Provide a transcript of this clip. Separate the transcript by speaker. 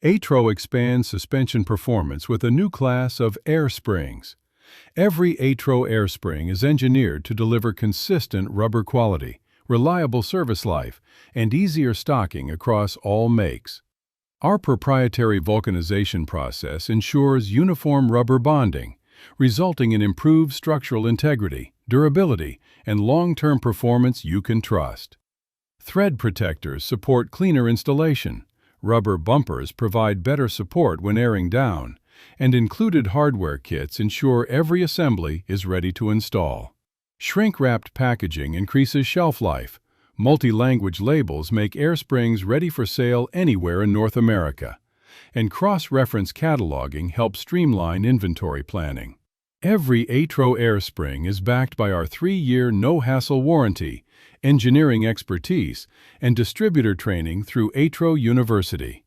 Speaker 1: ATRO expands suspension performance with a new class of air springs. Every ATRO Air Spring is engineered to deliver consistent rubber quality, reliable service life, and easier stocking across all makes. Our proprietary vulcanization process ensures uniform rubber bonding, resulting in improved structural integrity, durability, and long-term performance you can trust. Thread protectors support cleaner installation. Rubber bumpers provide better support when airing down, and included hardware kits ensure every assembly is ready to install. Shrink-wrapped packaging increases shelf life. Multi-language labels make air springs ready for sale anywhere in North America. And cross-reference cataloging helps streamline inventory planning. Every ATRO Air Spring is backed by our 3-year no-hassle warranty, engineering expertise, and distributor training through ATRO University.